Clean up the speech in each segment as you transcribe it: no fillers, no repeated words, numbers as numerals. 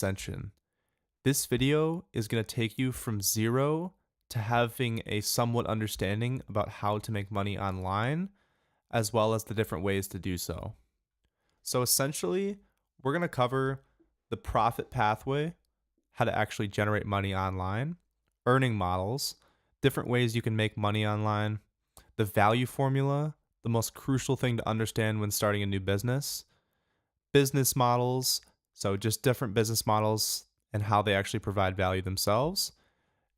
Ascension. This video is going to take you from zero to having a somewhat understanding about how to make money online, as well as the different ways to do so. So essentially, we're going to cover the profit pathway, how to actually generate money online, earning models, different ways you can make money online, the value formula, the most crucial thing to understand when starting a new business models, so just different business models and how they actually provide value themselves,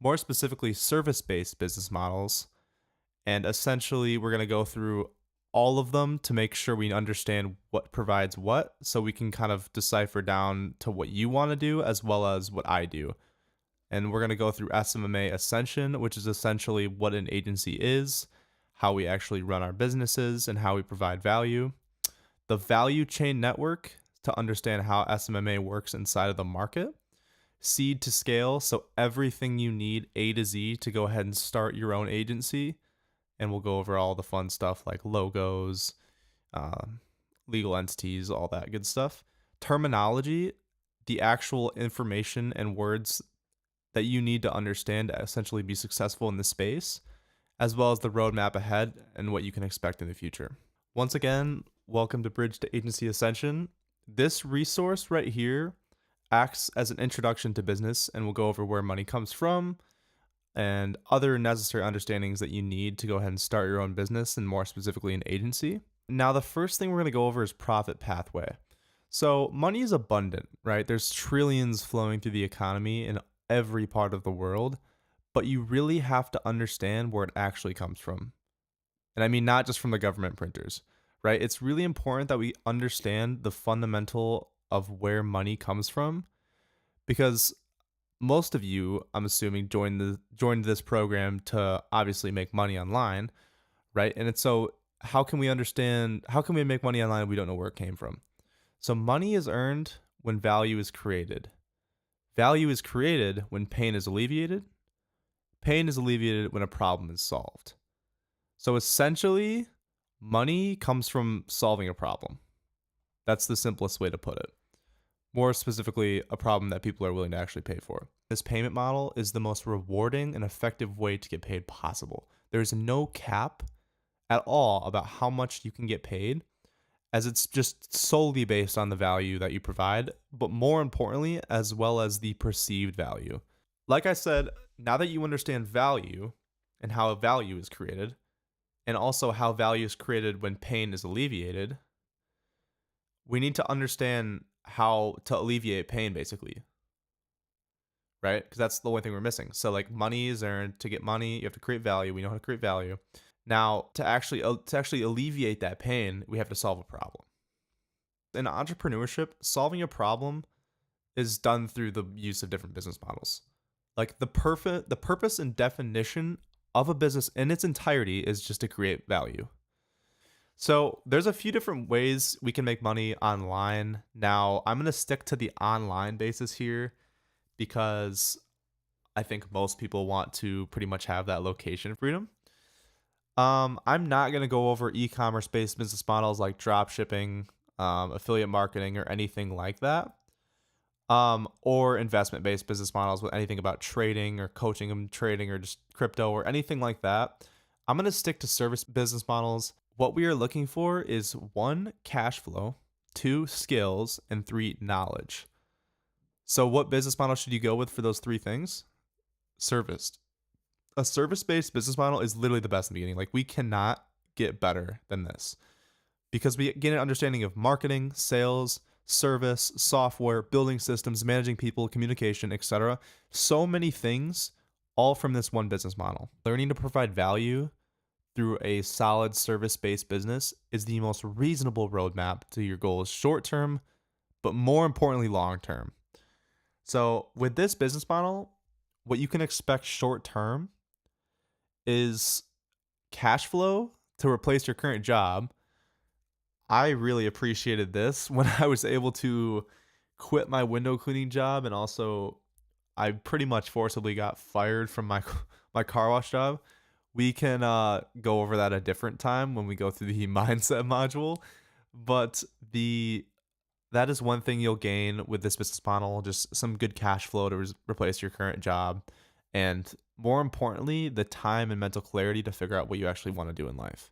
more specifically, service based business models. And essentially, we're going to go through all of them to make sure we understand what provides what, so we can kind of decipher down to what you want to do as well as what I do. And we're going to go through SMMA Ascension, which is essentially what an agency is, how we actually run our businesses, and how we provide value. The value chain network to understand how SMMA works inside of the market. Seed to scale, so everything you need A to Z to go ahead and start your own agency. And we'll go over all the fun stuff like logos, legal entities, all that good stuff. Terminology, the actual information and words that you need to understand to essentially be successful in this space, as well as the roadmap ahead and what you can expect in the future. Once again, welcome to Bridge to Agency Ascension. This resource right here acts as an introduction to business, and we'll go over where money comes from and other necessary understandings that you need to go ahead and start your own business, and more specifically an agency. Now, the first thing we're going to go over is profit pathway. So money is abundant, right? There's trillions flowing through the economy in every part of the world, but you really have to understand where it actually comes from. And I mean, not just from the government printers, right? It's really important that we understand the fundamental of where money comes from, because most of you, I'm assuming, joined this program to obviously make money online, right? And it's so how can we make money online if we don't know where it came from? So money is earned when value is created. Value is created when pain is alleviated. Pain is alleviated when a problem is solved. So essentially, money comes from solving a problem. That's the simplest way to put it. More specifically, a problem that people are willing to actually pay for. This payment model is the most rewarding and effective way to get paid possible. There's no cap at all about how much you can get paid, as it's just solely based on the value that you provide, but more importantly, as well as the perceived value. Like I said, now that you understand value and how value is created, and also how value is created when pain is alleviated, we need to understand how to alleviate pain, basically, right? Because that's the only thing we're missing. So like, money is earned. To get money, you have to create value. We know how to create value. Now, to actually alleviate that pain, we have to solve a problem. In entrepreneurship, solving a problem is done through the use of different business models. Like the purpose and definition of a business in its entirety is just to create value. So there's a few different ways we can make money online. Now, I'm going to stick to the online basis here because I think most people want to pretty much have that location freedom. I'm not going to go over e-commerce based business models like drop shipping, affiliate marketing, or anything like that. Or investment based business models with anything about trading or coaching them trading or just crypto or anything like that. I'm going to stick to service business models. What we are looking for is 1, cash flow, 2, skills, and 3, knowledge. So what business model should you go with for those 3 things? Service. A service-based business model is literally the best in the beginning. Like, we cannot get better than this because we get an understanding of marketing, sales, service, software, building systems, managing people, communication, etc. So many things, all from this one business model. Learning to provide value through a solid service-based business is the most reasonable roadmap to your goals short-term, but more importantly, long-term. So with this business model, what you can expect short-term is cash flow to replace your current job. I really appreciated this when I was able to quit my window cleaning job, and also I pretty much forcibly got fired from my car wash job. We can go over that a different time when we go through the mindset module. But the That is one thing you'll gain with this business model, just some good cash flow to replace your current job. And more importantly, the time and mental clarity to figure out what you actually want to do in life.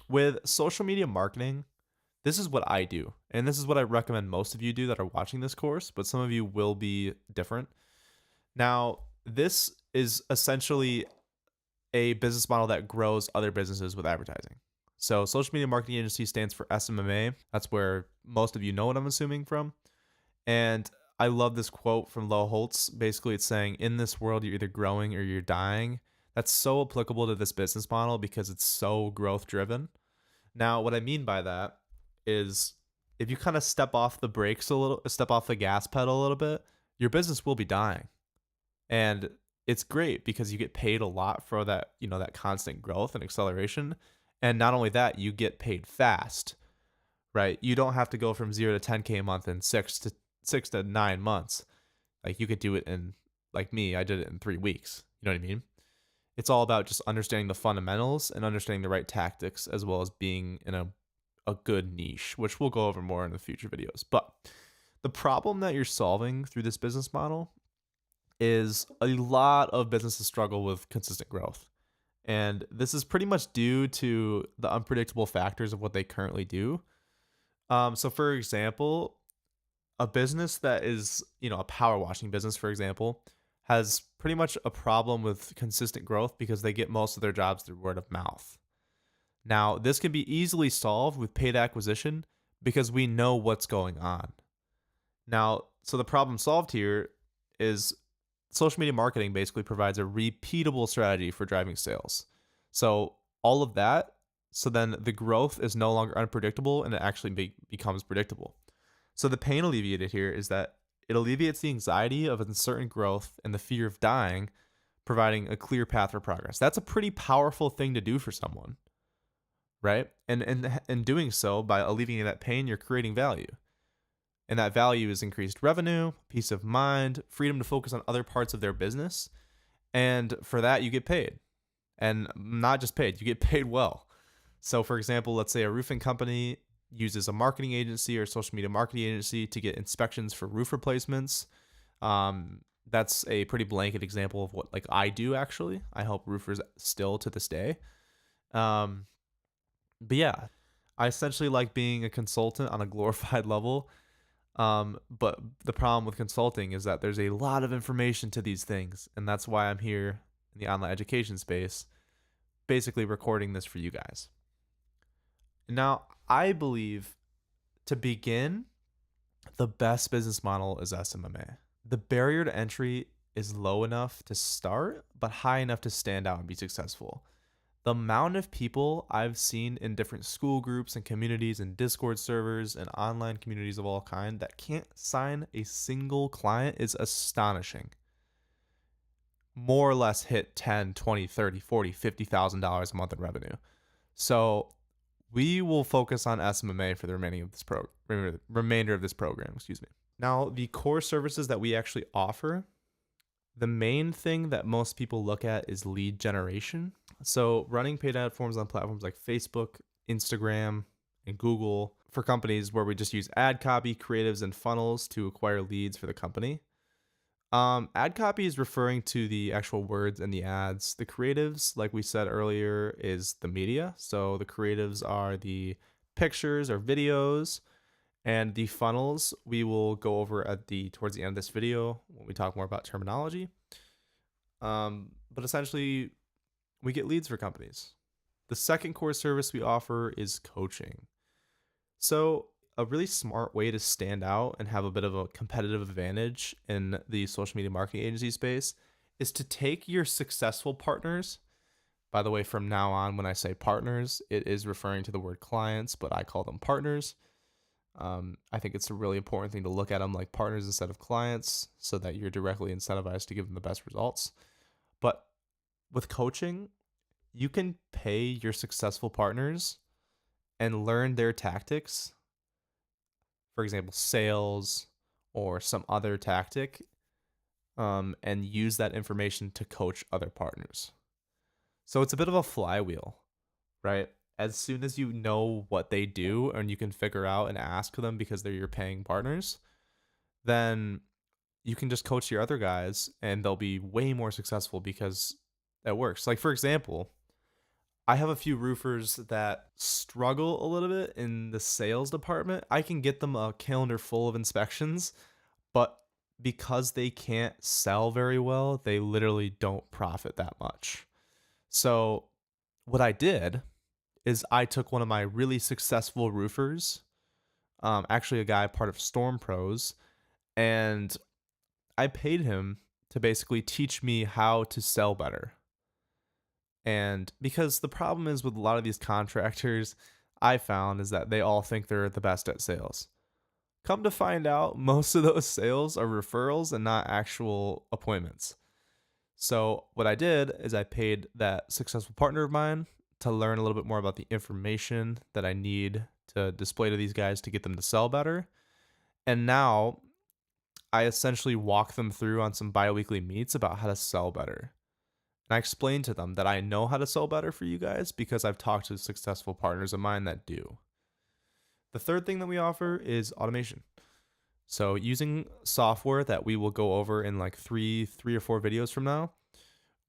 With social media marketing, this is what I do. And this is what I recommend most of you do that are watching this course, but some of you will be different. Now, this is essentially a business model that grows other businesses with advertising. So, social media marketing agency stands for SMMA. That's where most of you know what I'm assuming from. And I love this quote from Lo Holtz. Basically, it's saying, in this world, you're either growing or you're dying. That's so applicable to this business model because it's so growth driven. Now, what I mean by that is if you kind of step off the brakes a little, step off the gas pedal a little bit, your business will be dying. And it's great because you get paid a lot for that, that constant growth and acceleration. And not only that, you get paid fast, right? You don't have to go from 0 to 10K a month in 6 to 9 months. Like you could do it in, like me, I did it in 3 weeks. You know what I mean? It's all about just understanding the fundamentals and understanding the right tactics, as well as being in a good niche, which we'll go over more in the future videos. But the problem that you're solving through this business model is a lot of businesses struggle with consistent growth. And this is pretty much due to the unpredictable factors of what they currently do. So for example, a business that is, a power washing business, for example, has pretty much a problem with consistent growth because they get most of their jobs through word of mouth. Now, this can be easily solved with paid acquisition because we know what's going on. Now, so the problem solved here is social media marketing basically provides a repeatable strategy for driving sales. So all of that, so then the growth is no longer unpredictable and it actually becomes predictable. So the pain alleviated here is that it alleviates the anxiety of uncertain growth and the fear of dying, providing a clear path for progress. That's a pretty powerful thing to do for someone, right? And in doing so, by alleviating that pain, you're creating value. And that value is increased revenue, peace of mind, freedom to focus on other parts of their business. And for that, you get paid. And not just paid, you get paid well. So, for example, let's say a roofing company uses a marketing agency or social media marketing agency to get inspections for roof replacements. That's a pretty blanket example of what like I do actually. I help roofers still to this day. But yeah, I essentially like being a consultant on a glorified level. But the problem with consulting is that there's a lot of information to these things, and that's why I'm here in the online education space, basically recording this for you guys. Now, I believe to begin, the best business model is SMMA. The barrier to entry is low enough to start, but high enough to stand out and be successful. The amount of people I've seen in different school groups and communities and Discord servers and online communities of all kind that can't sign a single client is astonishing. More or less hit 10, 20, 30, 40, $50,000 a month in revenue. So we will focus on SMMA for the remainder of this program, excuse me. Now, the core services that we actually offer, the main thing that most people look at is lead generation. So running paid ad forms on platforms like Facebook, Instagram, and Google for companies where we just use ad copy, creatives, and funnels to acquire leads for the company. Ad copy is referring to the actual words in the ads. The creatives, like we said earlier, is the media. So the creatives are the pictures or videos, and the funnels we will go over towards the end of this video when we talk more about terminology. But essentially, we get leads for companies. The second core service we offer is coaching. So a really smart way to stand out and have a bit of a competitive advantage in the social media marketing agency space is to take your successful partners. By the way, from now on, when I say partners, it is referring to the word clients, but I call them partners. I think it's a really important thing to look at them like partners instead of clients so that you're directly incentivized to give them the best results. But with coaching, you can pay your successful partners and learn their tactics, for example, sales or some other tactic, and use that information to coach other partners. So it's a bit of a flywheel, right? as soon as you know what they do and you can figure out and ask them because they're your paying partners, then you can just coach your other guys and they'll be way more successful because it works. Like, for example, I have a few roofers that struggle a little bit in the sales department. I can get them a calendar full of inspections, but because they can't sell very well, they literally don't profit that much. So, what I did is I took one of my really successful roofers, actually a guy part of Storm Pros, and I paid him to basically teach me how to sell better. And because the problem is with a lot of these contractors, I found is that they all think they're the best at sales. Come to find out, most of those sales are referrals and not actual appointments. So, what I did is I paid that successful partner of mine to learn a little bit more about the information that I need to display to these guys to get them to sell better. And now I essentially walk them through on some biweekly meets about how to sell better. And I explain to them that I know how to sell better for you guys because I've talked to successful partners of mine that do. The third thing that we offer is automation. So using software that we will go over in like three or four videos from now,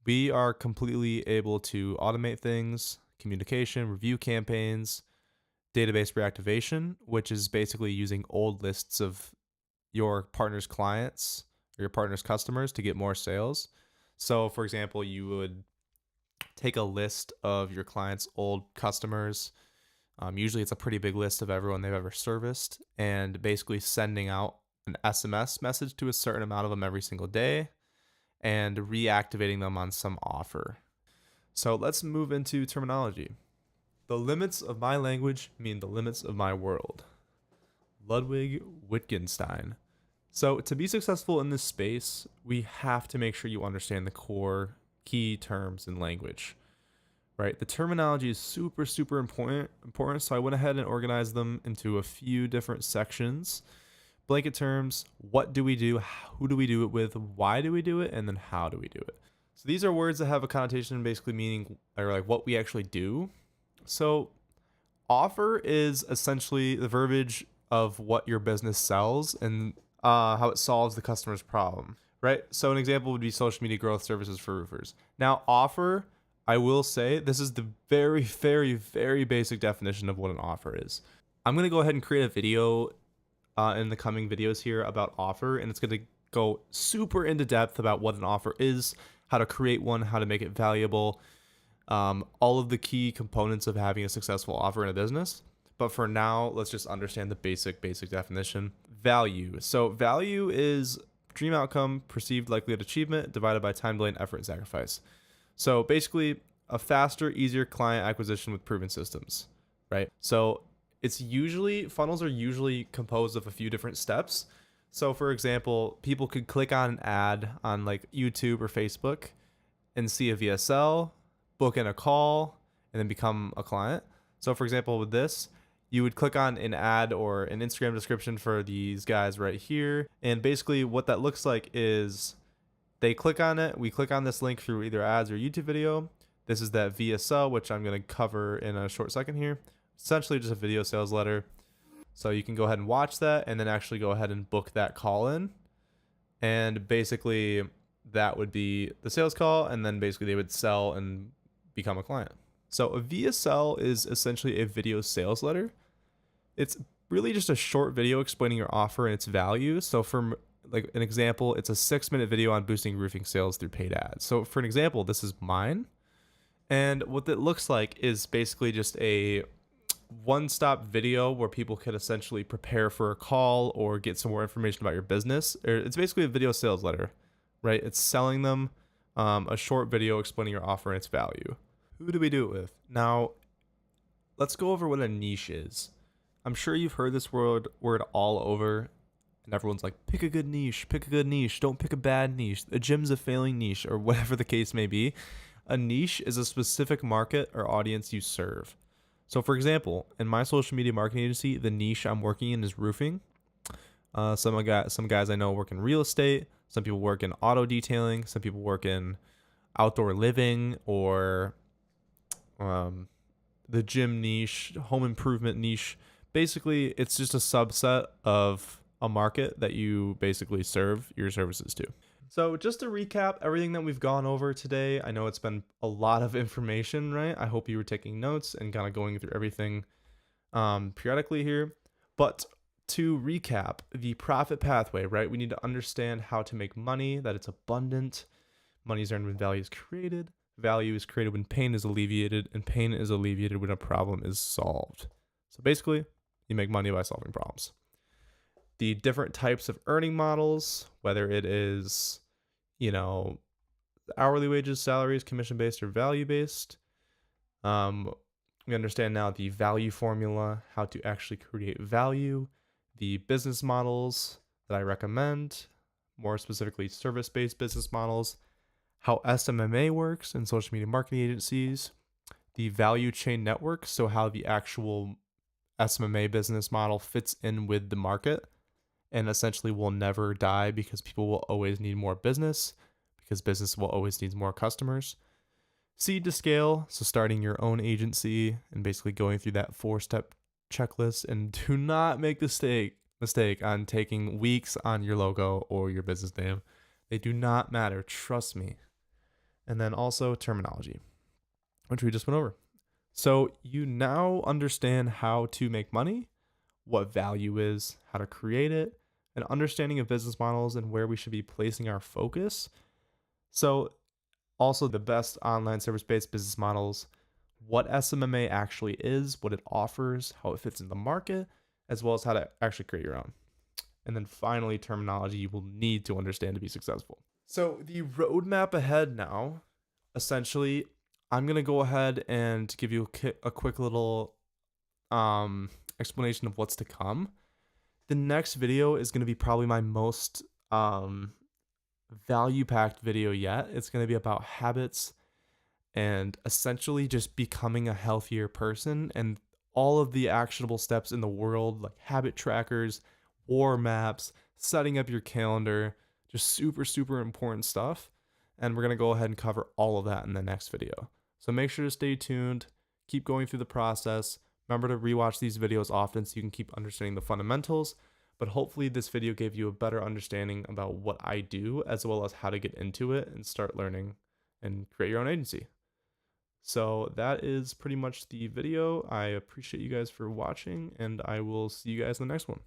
we are completely able to automate things, communication, review campaigns, database reactivation, which is basically using old lists of your partner's clients or your partner's customers to get more sales. So, for example, you would take a list of your client's old customers. Usually it's a pretty big list of everyone they've ever serviced, and basically sending out an SMS message to a certain amount of them every single day and reactivating them on some offer. So let's move into terminology. The limits of my language mean the limits of my world. Ludwig Wittgenstein. So to be successful in this space, we have to make sure you understand the core key terms in language, right? The terminology is super important. So I went ahead and organized them into a few different sections. Blanket terms: what do we do? Who do we do it with? Why do we do it? And then how do we do it? So these are words that have a connotation basically meaning, or like what we actually do. So offer is essentially the verbiage of what your business sells and how it solves the customer's problem, right? So an example would be social media growth services for roofers. Now, offer, I will say, this is the very basic definition of what an offer is. I'm going to go ahead and create a video in the coming videos here about offer, and it's going to go super into depth about what an offer is, how to create one, how to make it valuable, all of the key components of having a successful offer in a business. But for now, let's just understand the basic definition. Value. So value is dream outcome, perceived likelihood achievement, divided by time, delay, and effort and sacrifice. So basically, a faster, easier client acquisition with proven systems, right? So it's usually, funnels are usually composed of a few different steps. So for example, people could click on an ad on like YouTube or Facebook and see a VSL, book in a call, and then become a client. So for example, with this, you would click on an ad or an Instagram description for these guys right here. And basically what that looks like is they click on it. We click on this link through either ads or YouTube video. This is that VSL, which I'm going to cover in a short second here. Essentially just a video sales letter. So you can go ahead and watch that and then actually go ahead and book that call in. And basically that would be the sales call. And then basically they would sell and become a client. So a VSL is essentially a video sales letter. It's really just a short video explaining your offer and its value. So from like an example, it's a 6-minute video on boosting roofing sales through paid ads. So for an example, this is mine. And what it looks like is basically just a one-stop video where people could essentially prepare for a call or get some more information about your business. It's basically a video sales letter, right? It's selling them a short video explaining your offer and its value. Who do we do it with? Now, let's go over what a niche is. I'm sure you've heard this word all over, and everyone's like, pick a good niche, don't pick a bad niche. A gym's a failing niche, or whatever the case may be. A niche is a specific market or audience you serve. So for example, in my social media marketing agency, the niche I'm working in is roofing. Some guys I know work in real estate. Some people work in auto detailing. Some people work in outdoor living or the gym niche, home improvement niche. Basically, it's just a subset of a market that you basically serve your services to. So, just to recap everything that we've gone over today, I know it's been a lot of information, right? I hope you were taking notes and kind of going through everything periodically here. But to recap, the profit pathway, right? We need to understand how to make money, that it's abundant. Money is earned when value is created. Value is created when pain is alleviated, and pain is alleviated when a problem is solved. So basically, you make money by solving problems. The different types of earning models, whether it is, hourly wages, salaries, commission based, or value based. We understand now the value formula, how to actually create value, the business models that I recommend, more specifically service based business models, how SMMA works in social media marketing agencies, the value chain network, so how the actual SMMA business model fits in with the market and essentially will never die because people will always need more business, because business will always need more customers. Seed to scale, so starting your own agency and basically going through that 4-step checklist. And do not make the mistake on taking weeks on your logo or your business name. They do not matter, trust me. And then also terminology, which we just went over. So you now understand how to make money, what value is, how to create it, an understanding of business models and where we should be placing our focus. So also the best online service-based business models, what SMMA actually is, what it offers, how it fits in the market, as well as how to actually create your own. And then finally, terminology you will need to understand to be successful. So the roadmap ahead now, essentially, I'm going to go ahead and give you a quick little explanation of what's to come. The next video is going to be probably my most value-packed video yet. It's going to be about habits and essentially just becoming a healthier person and all of the actionable steps in the world, like habit trackers, war maps, setting up your calendar, just super, super important stuff. And we're going to go ahead and cover all of that in the next video. So make sure to stay tuned, keep going through the process. Remember to rewatch these videos often so you can keep understanding the fundamentals. But hopefully this video gave you a better understanding about what I do, as well as how to get into it and start learning and create your own agency. So that is pretty much the video. I appreciate you guys for watching, and I will see you guys in the next one.